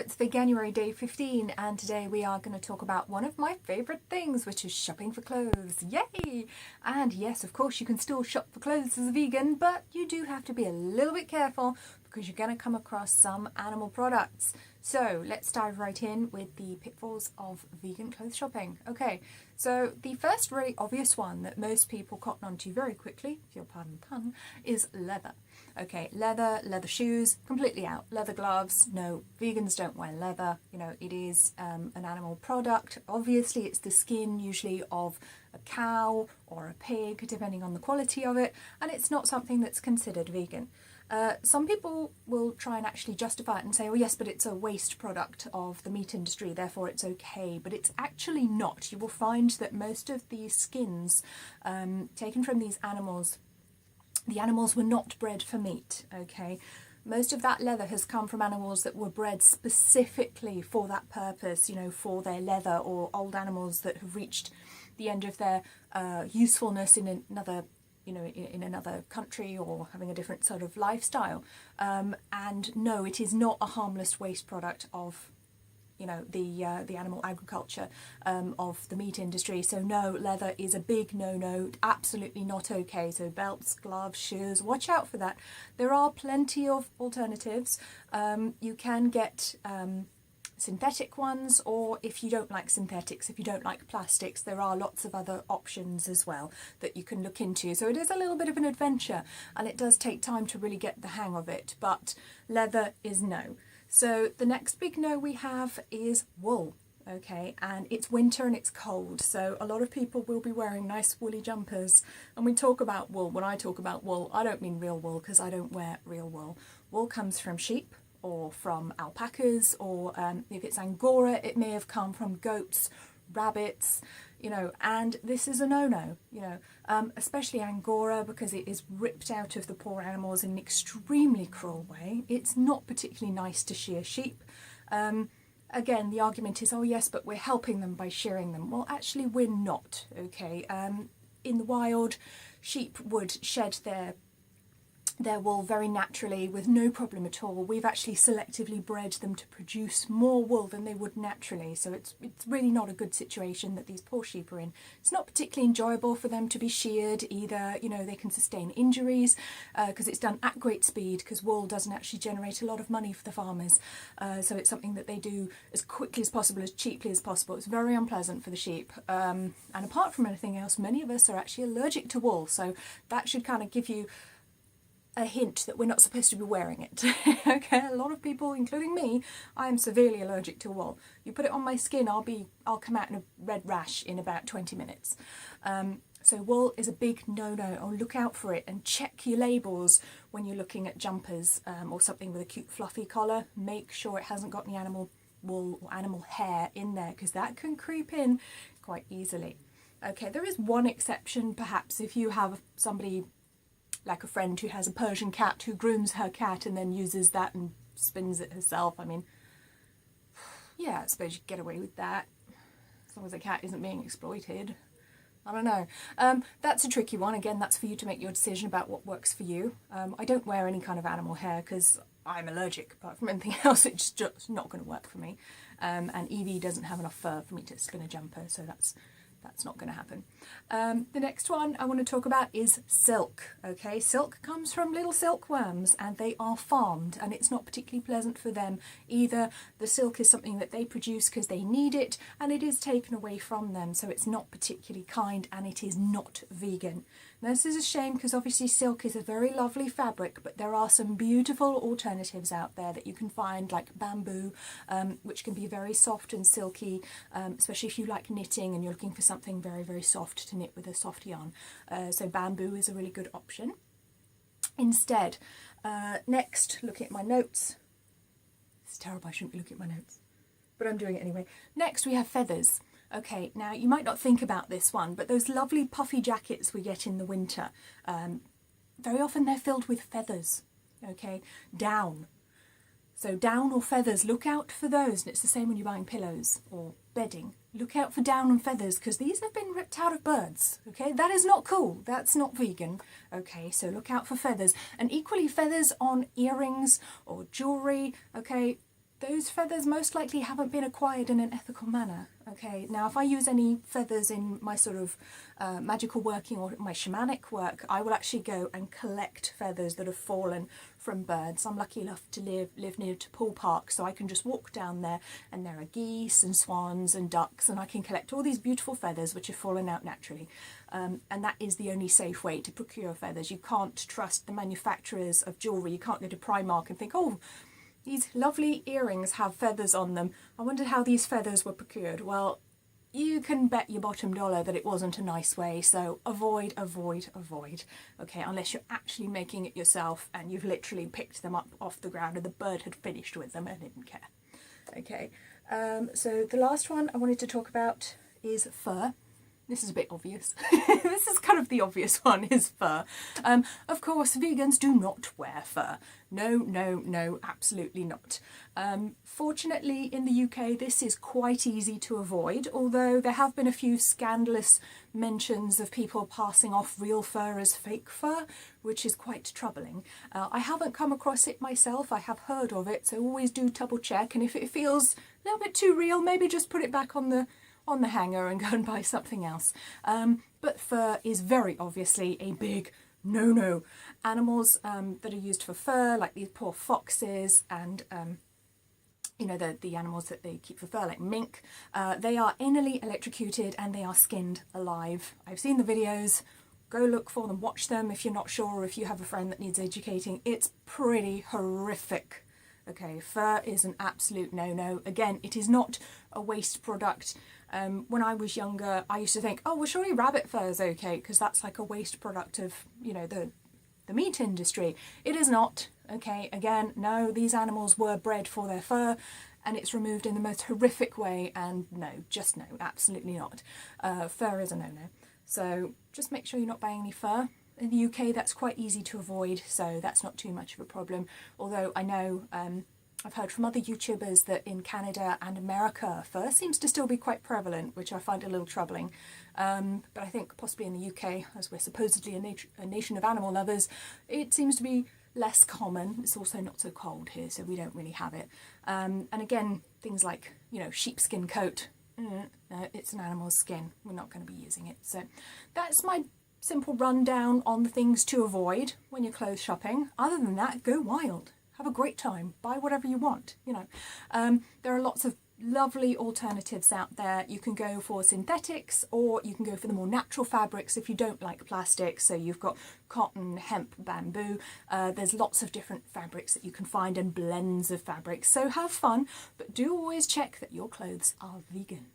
it's Veganuary day 15 and today we are going to talk about one of my favourite things, which is shopping for clothes. Yay! And yes, of course you can still shop for clothes as a vegan, but you do have to be a little bit careful because you're going to come across some animal products. So let's dive right in with the pitfalls of vegan clothes shopping. Okay, so the first really obvious one that most people cotton onto very quickly, if you'll pardon the pun, is leather. Okay, leather shoes, completely out. Leather gloves, no, vegans don't wear leather. You know, it is an animal product. Obviously, it's the skin usually of a cow or a pig, depending on the quality of it, and it's not something that's considered vegan. Some people will try and actually justify it and say, oh yes, but it's a waste product of the meat industry, therefore it's okay. But it's actually not. You will find that most of these skins taken from these animals, the animals were not bred for meat, okay? Most of that leather has come from animals that were bred specifically for that purpose, you know, for their leather, or old animals that have reached the end of their usefulness in another, you know, in another country or having a different sort of lifestyle. And no, it is not a harmless waste product of, you know, the animal agriculture of the meat industry. So no, leather is a big no-no, absolutely not okay. So belts, gloves, shoes, watch out for that. There are plenty of alternatives. You can get synthetic ones, or if you don't like synthetics, if you don't like plastics, there are lots of other options as well that you can look into. So it is a little bit of an adventure and it does take time to really get the hang of it, but leather is no. So the next big no we have is wool. Okay, and it's winter and it's cold, so a lot of people will be wearing nice woolly jumpers. And we talk about wool, when I talk about wool, I don't mean real wool because I don't wear real wool. Wool comes from sheep or from alpacas, or if it's Angora, it may have come from goats, rabbits, you know, and this is a no-no, you know, especially Angora, because it is ripped out of the poor animals in an extremely cruel way. It's not particularly nice to shear sheep. Again, the argument is, oh yes, but we're helping them by shearing them. Well, actually we're not, okay? In the wild, sheep would shed their wool very naturally with no problem at all. We've actually selectively bred them to produce more wool than they would naturally, so it's really not a good situation that these poor sheep are in. It's not particularly enjoyable for them to be sheared either. You know, they can sustain injuries because it's done at great speed, because wool doesn't actually generate a lot of money for the farmers, so it's something that they do as quickly as possible, as cheaply as possible. It's very unpleasant for the sheep, and apart from anything else, many of us are actually allergic to wool, so that should kind of give you a hint that we're not supposed to be wearing it. Okay, a lot of people, including me, I am severely allergic to wool. You put it on my skin, I'll come out in a red rash in about 20 minutes. So wool is a big no-no. Oh, look out for it and check your labels when you're looking at jumpers or something with a cute fluffy collar. Make sure it hasn't got any animal wool or animal hair in there, because that can creep in quite easily. Okay, there is one exception, perhaps if you have somebody like a friend who has a Persian cat who grooms her cat and then uses that and spins it herself. I mean, yeah, I suppose you could get away with that as long as the cat isn't being exploited. I don't know. That's a tricky one. Again, that's for you to make your decision about what works for you. I don't wear any kind of animal hair because I'm allergic. Apart from anything else, it's just not going to work for me. And Evie doesn't have enough fur for me to spin a jumper, so that's not going to happen. The next one I want to talk about is silk. Okay, silk comes from little silkworms and they are farmed, and it's not particularly pleasant for them either. The silk is something that they produce because they need it, and it is taken away from them, so it's not particularly kind and it is not vegan. Now, this is a shame because obviously silk is a very lovely fabric, but there are some beautiful alternatives out there that you can find, like bamboo, which can be very soft and silky, especially if you like knitting and you're looking for something very, very soft to knit with a soft yarn. So bamboo is a really good option instead. Next, looking at my notes. It's terrible, I shouldn't be looking at my notes, but I'm doing it anyway. Next, we have feathers. Okay, now you might not think about this one, but those lovely puffy jackets we get in the winter, very often they're filled with feathers, okay, down. So down or feathers, look out for those. And it's the same when you're buying pillows or bedding. Look out for down and feathers, because these have been ripped out of birds, okay? That is not cool. That's not vegan, okay? So look out for feathers. And equally, feathers on earrings or jewellery, okay? those feathers most likely haven't been acquired in an ethical manner. Okay, now if I use any feathers in my sort of magical working or my shamanic work, I will actually go and collect feathers that have fallen from birds. I'm lucky enough to live near to Poole Park, so I can just walk down there and there are geese and swans and ducks, and I can collect all these beautiful feathers which have fallen out naturally. And that is the only safe way to procure feathers. You can't trust the manufacturers of jewellery. You can't go to Primark and think, oh, these lovely earrings have feathers on them. I wondered how these feathers were procured. Well, you can bet your bottom dollar that it wasn't a nice way, so avoid, avoid, avoid. Okay, unless you're actually making it yourself and you've literally picked them up off the ground and the bird had finished with them and didn't care. Okay, so the last one I wanted to talk about is fur. This is a bit obvious. This is kind of the obvious one, is fur. Of course, vegans do not wear fur. No, no, no, absolutely not. Fortunately, in the UK, this is quite easy to avoid, although there have been a few scandalous mentions of people passing off real fur as fake fur, which is quite troubling. I haven't come across it myself. I have heard of it, so always do double check. And if it feels a little bit too real, maybe just put it back on the hanger and go and buy something else. But fur is very obviously a big no-no. Animals that are used for fur, like these poor foxes and you know, the animals that they keep for fur, like mink, they are anally electrocuted and they are skinned alive. I've seen the videos. Go look for them, watch them if you're not sure, or if you have a friend that needs educating. It's pretty horrific. Okay, fur is an absolute no-no. Again, it is not a waste product. When I was younger, I used to think, oh, well, surely rabbit fur is okay, because that's like a waste product of, you know, the meat industry. It is not. Okay, again, no, these animals were bred for their fur, and it's removed in the most horrific way, and no, just no, absolutely not. Fur is a no-no. So just make sure you're not buying any fur. In the UK, that's quite easy to avoid, so that's not too much of a problem. Although I know I've heard from other YouTubers that in Canada and America, fur seems to still be quite prevalent, which I find a little troubling. But I think possibly in the UK, as we're supposedly a nation of animal lovers, it seems to be less common. It's also not so cold here, so we don't really have it. And again, things like, you know, sheepskin coat. No, it's an animal's skin. We're not going to be using it. So that's my simple rundown on the things to avoid when you're clothes shopping. Other than that, go wild. Have a great time. Buy whatever you want, you know. There are lots of lovely alternatives out there. You can go for synthetics, or you can go for the more natural fabrics if you don't like plastic. So you've got cotton, hemp, bamboo. There's lots of different fabrics that you can find and blends of fabrics. So have fun, but do always check that your clothes are vegan.